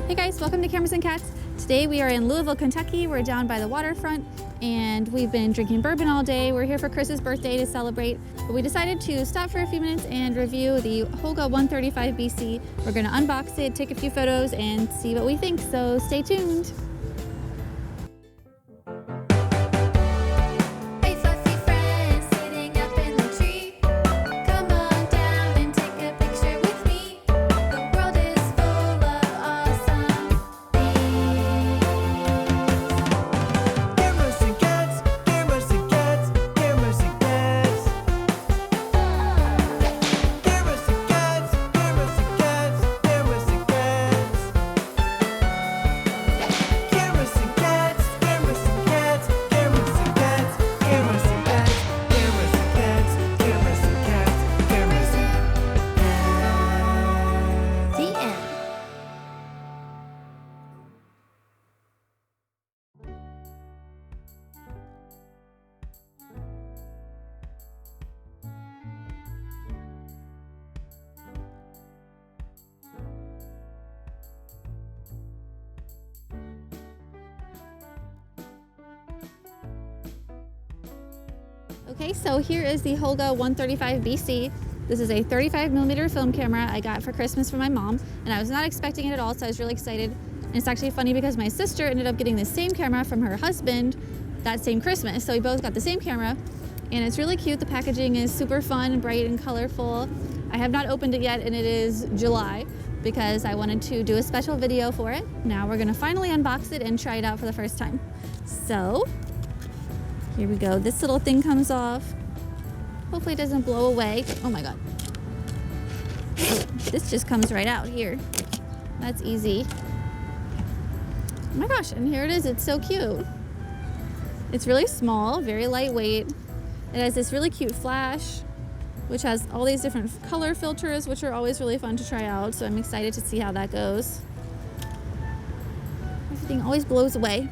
Hey guys, welcome to Cameras and Cats. Today we are in Louisville, Kentucky. We're down by the waterfront and we've been drinking bourbon all day. We're here for Chris's birthday to celebrate, but we decided to stop for a few minutes and review the Holga 135 BC. We're gonna unbox it, take a few photos, and see what we think, so stay tuned. Okay, so here is the Holga 135 BC. This is a 35mm film camera I got for Christmas from my mom, and I was not expecting it at all, so I was really excited. And it's actually funny because my sister ended up getting the same camera from her husband that same Christmas. So we both got the same camera, and it's really cute. The packaging is super fun, bright and colorful. I have not opened it yet, and it is July because I wanted to do a special video for it. Now we're gonna finally unbox it and try it out for the first time. So, here we go. This little thing comes off. Hopefully it doesn't blow away. Oh my God. This just comes right out here. That's easy. Oh my gosh, and here it is. It's so cute. It's really small, very lightweight. It has this really cute flash, which has all these different color filters, which are always really fun to try out. So I'm excited to see how that goes. Everything always blows away.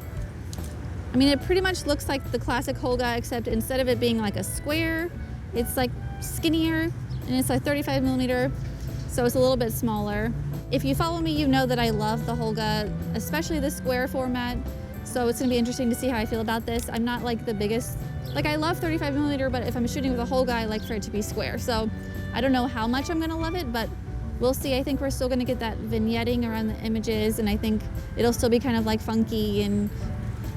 I mean, it pretty much looks like the classic Holga, except instead of it being like a square, it's like skinnier, and it's like 35mm, so it's a little bit smaller. If you follow me, you know that I love the Holga, especially the square format, so it's gonna be interesting to see how I feel about this. I'm not like the biggest, like I love 35mm, but if I'm shooting with a Holga, I like for it to be square. So I don't know how much I'm gonna love it, but we'll see. I think we're still gonna get that vignetting around the images, and I think it'll still be kind of like funky, and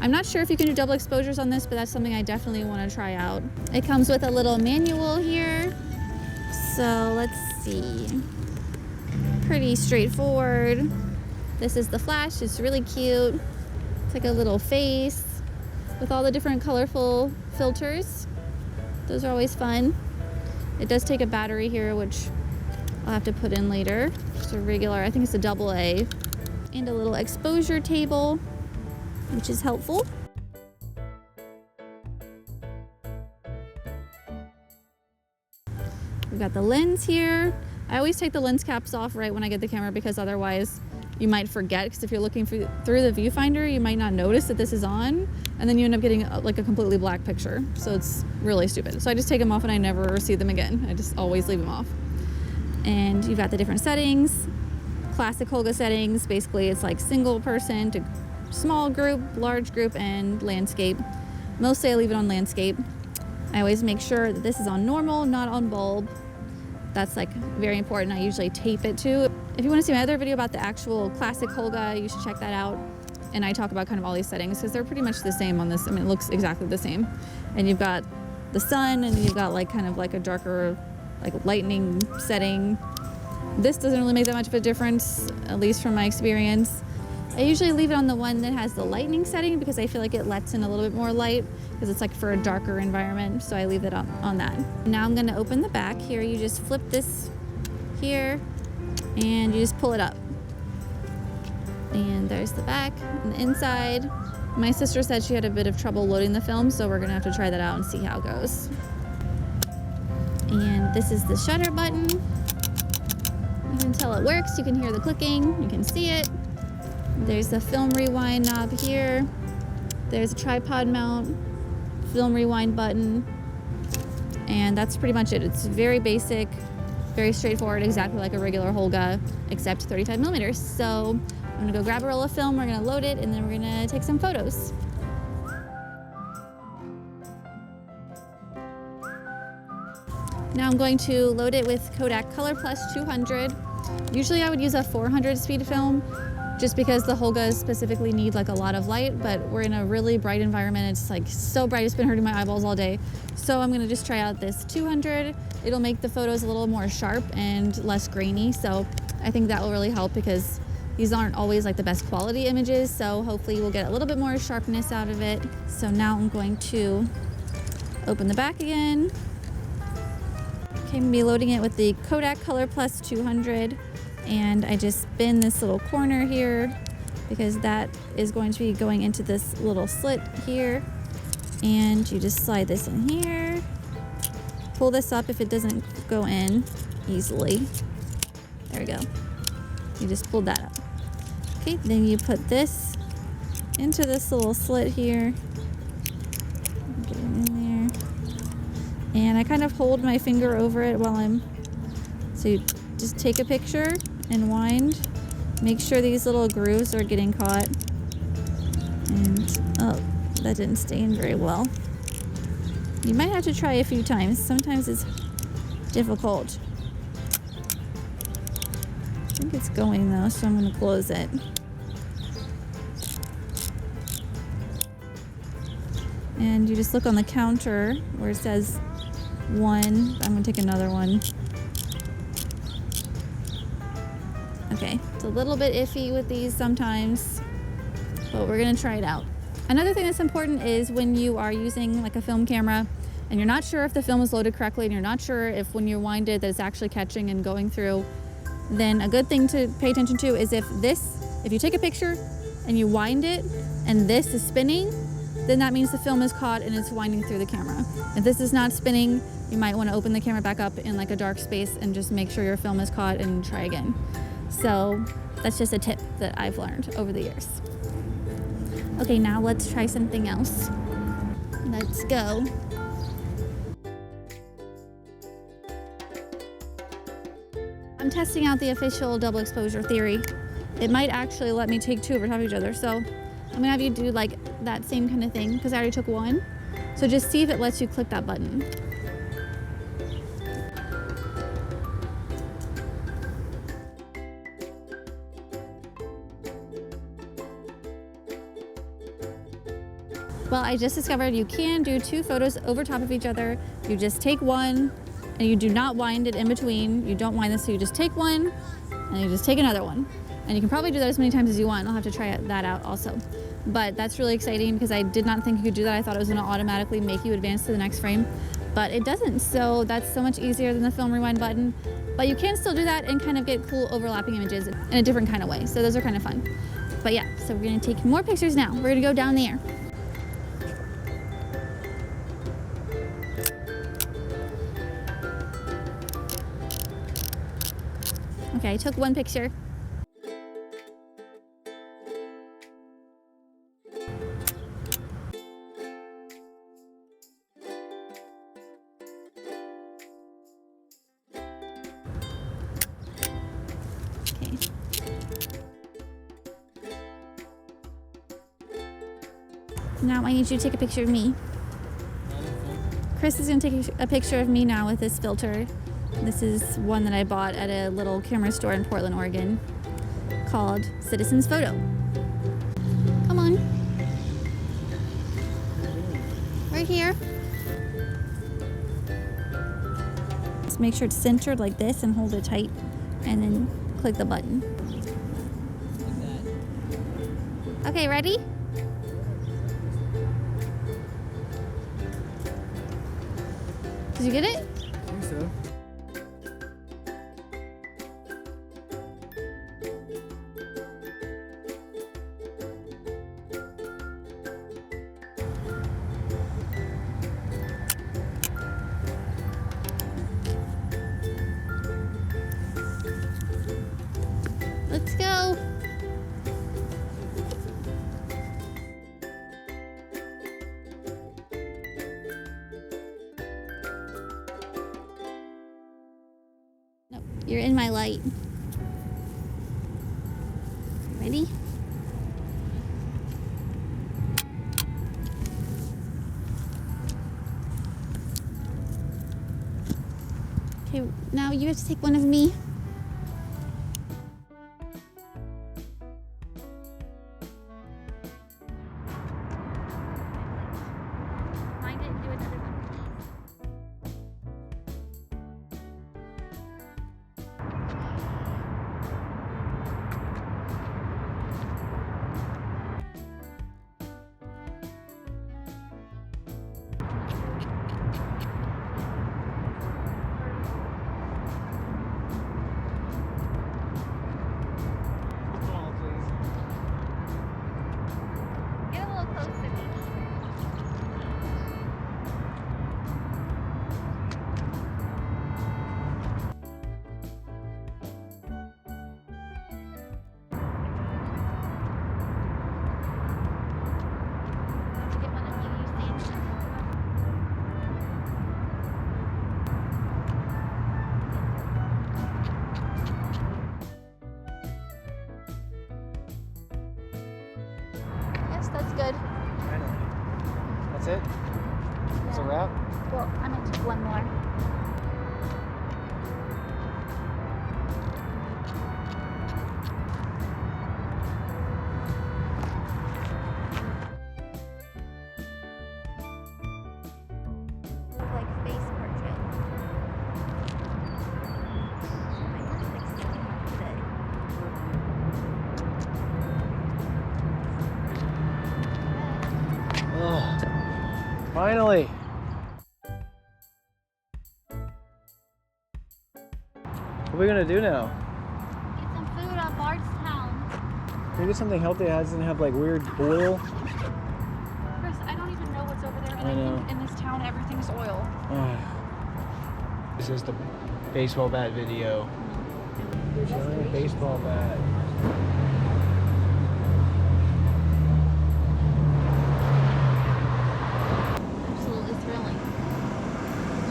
I'm not sure if you can do double exposures on this, but that's something I definitely want to try out. It comes with a little manual here. So let's see. Pretty straightforward. This is the flash. It's really cute. It's like a little face with all the different colorful filters. Those are always fun. It does take a battery here, which I'll have to put in later. Just a regular, I think it's a AA. And a little exposure table, which is helpful. We've got the lens here. I always take the lens caps off right when I get the camera because otherwise you might forget, because if you're looking through the viewfinder, you might not notice that this is on, and then you end up getting like a completely black picture. So it's really stupid. So I just take them off and I never see them again. I just always leave them off. And you've got the different settings, classic Holga settings. Basically it's like single person to small group, large group, and landscape. Mostly I leave it on landscape. I always make sure that this is on normal, not on bulb. That's like very important. I usually tape it too. If you want to see my other video about the actual classic Holga, you should check that out. And I talk about kind of all these settings because they're pretty much the same on this. I mean, it looks exactly the same. And you've got the sun, and you've got like kind of like a darker like lightning setting. This doesn't really make that much of a difference, at least from my experience. I usually leave it on the one that has the lightning setting because I feel like it lets in a little bit more light because it's like for a darker environment, so I leave it on that. Now I'm gonna open the back here. You just flip this here and you just pull it up. And there's the back and the inside. My sister said she had a bit of trouble loading the film, so we're gonna have to try that out and see how it goes. And this is the shutter button. You can tell it works, you can hear the clicking, you can see it. There's the film rewind knob here. There's a tripod mount, film rewind button, and that's pretty much it. It's very basic, very straightforward, exactly like a regular Holga, except 35mm. So I'm gonna go grab a roll of film, we're gonna load it, and then we're gonna take some photos. Now I'm going to load it with Kodak Colorplus 200. Usually I would use a 400 speed film just because the Holgas specifically need like a lot of light, but we're in a really bright environment. It's like so bright, it's been hurting my eyeballs all day. So I'm gonna just try out this 200. It'll make the photos a little more sharp and less grainy. So I think that will really help because these aren't always like the best quality images. So hopefully we'll get a little bit more sharpness out of it. So now I'm going to open the back again. Okay, I'm gonna be loading it with the Kodak Colorplus 200, and I just spin this little corner here because that is going to be going into this little slit here, and you just slide this in here, pull this up if it doesn't go in easily. There we go. You just pulled that up. Okay, then you put this into this little slit here. Get it in there. And I kind of hold my finger over it while so you just take a picture and wind. Make sure these little grooves are getting caught. And, oh, that didn't stay in very well. You might have to try a few times. Sometimes it's difficult. I think it's going though, so I'm gonna close it. And you just look on the counter where it says 1. I'm gonna take another one. Okay, it's a little bit iffy with these sometimes, but we're gonna try it out. Another thing that's important is when you are using like a film camera and you're not sure if the film is loaded correctly and you're not sure if when you wind it that it's actually catching and going through, then a good thing to pay attention to is if you take a picture and you wind it and this is spinning, then that means the film is caught and it's winding through the camera. If this is not spinning, you might want to open the camera back up in like a dark space and just make sure your film is caught and try again. So that's just a tip that I've learned over the years. Okay, now let's try something else. Let's go. I'm testing out the official double exposure theory. It might actually let me take 2 over top of each other. So I'm gonna have you do like that same kind of thing because I already took 1. So just see if it lets you click that button. Well, I just discovered you can do 2 photos over top of each other. You just take 1 and you do not wind it in between. You don't wind this, so you just take 1 and you just take another one. And you can probably do that as many times as you want. I'll have to try that out also. But that's really exciting because I did not think you could do that. I thought it was gonna automatically make you advance to the next frame, but it doesn't. So that's so much easier than the film rewind button. But you can still do that and kind of get cool overlapping images in a different kind of way. So those are kind of fun. But yeah, so we're gonna take more pictures now. We're gonna go down there. Okay, I took 1 picture. Okay. Now I need you to take a picture of me. Chris is going to take a picture of me now with this filter. This is one that I bought at a little camera store in Portland, Oregon called Citizen's Photo. Come on. Right here. Just make sure it's centered like this and hold it tight and then click the button. Okay, ready? Did you get it? I think so. Let's go. Nope, you're in my light. Ready? Now you have to take one of me. Find it and do another one, Get a little close to me. Get one of you stand. Yes, that's good. That's it? That's a wrap? Well, I'm gonna take one more. Look like face portrait. My perfect skin today. Oh, finally! What are we gonna do now? Get some food on Bardstown. Can we get something healthy that doesn't have like weird oil? Chris, I don't even know what's over there, and I I know. think in this town everything's oil. This is the baseball bat video. Giant baseball bat. Absolutely thrilling.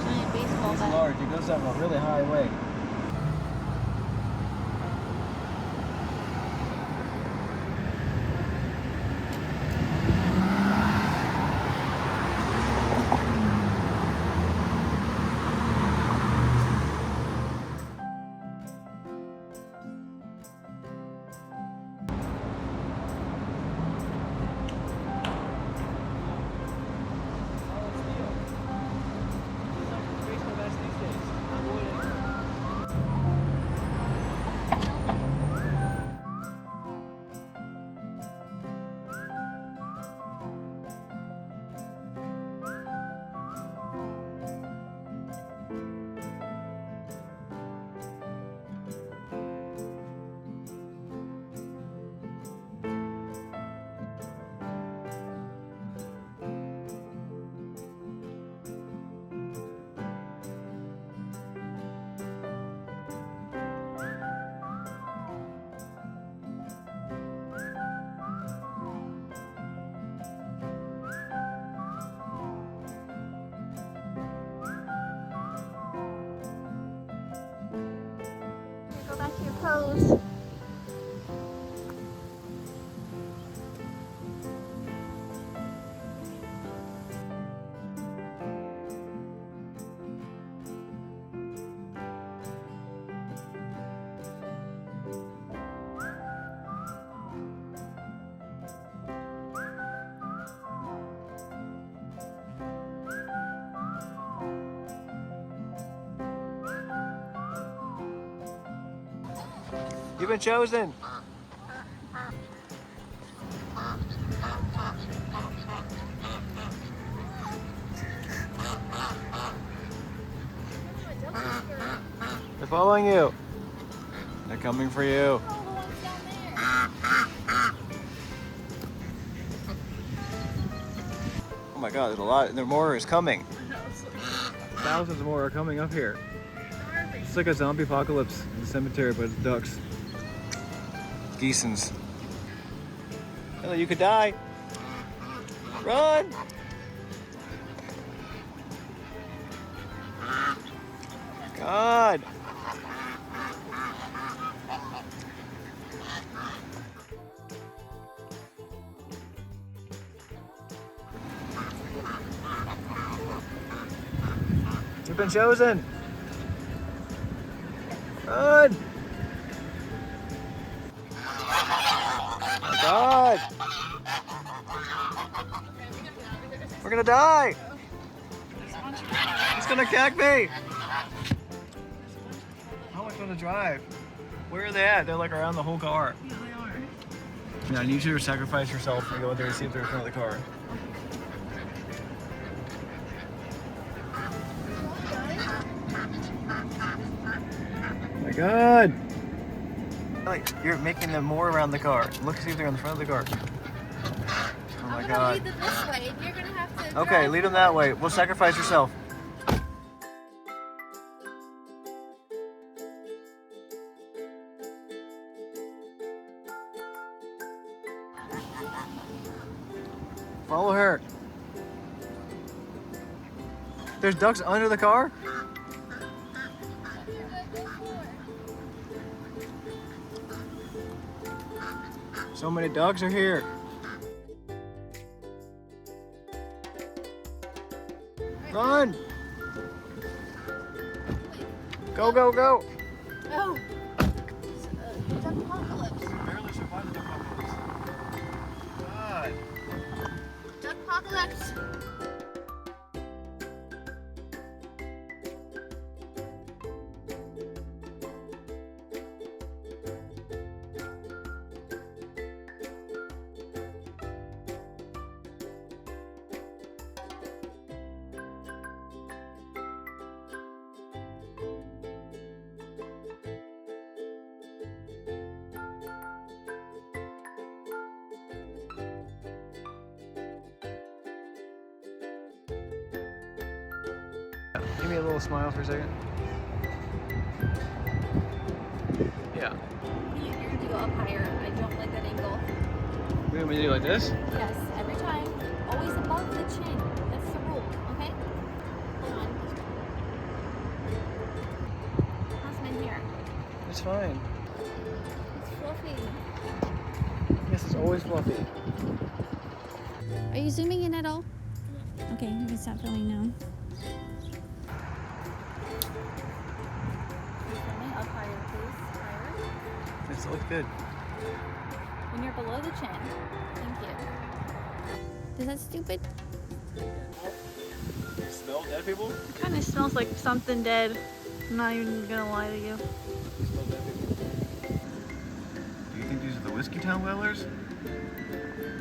Giant baseball It's bat. large. It goes up a really high way. Go back to your pose. You've been chosen. They're following you. They're coming for you. Oh my God, there's a lot. There more is coming. Thousands more are coming up here. It's like a zombie apocalypse in the cemetery, but it's ducks. Geesons. Oh, you could die. Run! God! You've been chosen. Run! Oh God! We're gonna die! It's gonna cack me! How am I gonna drive? Where are they at? They're like around the whole car. Yeah, they are. Yeah, I need you to sacrifice yourself and go in there and see if they're in front of the car. Oh my God! Like, you're making them more around the car. Look, see if they're on the front of the car. Oh my I'm gonna God. lead them this way, and you're gonna have to. Okay, lead them that way. We'll sacrifice yourself. Follow her. There's ducks under the car? So many ducks are here. Run! Go, go, go! Oh. Duckpocalypse. Barely survived the apocalypse. God. Duckpocalypse. Give me a little smile for a second. Yeah. You're gonna go up higher. I don't like that angle. You want me to do like this? Yes, every time. Always above the chin. That's the rule, okay? Hold on. How's my hair? It's fine. It's fluffy. This is always fluffy. Are you zooming in at all? Okay, you can stop filming now. Filming up higher, please. Higher. This looks good. When you're below the chin. Thank you. Is that stupid? You smell dead people? It kind of smells like something dead. I'm not even gonna lie to you. You smell dead people. Do you think these are the Whiskey Town Whalers?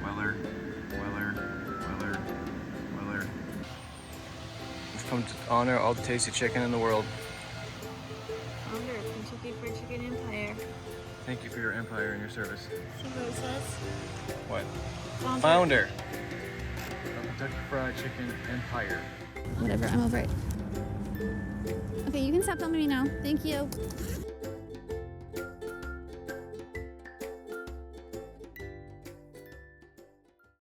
Weller. We've come to honor all the tasty chicken in the world. Founder of Kentucky Fried Chicken Empire. Thank you for your empire and your service. See what it says? What? Founder. Founder of Kentucky Fried Chicken Empire. Whatever, I'm over it. Okay, you can stop filming me now. Thank you.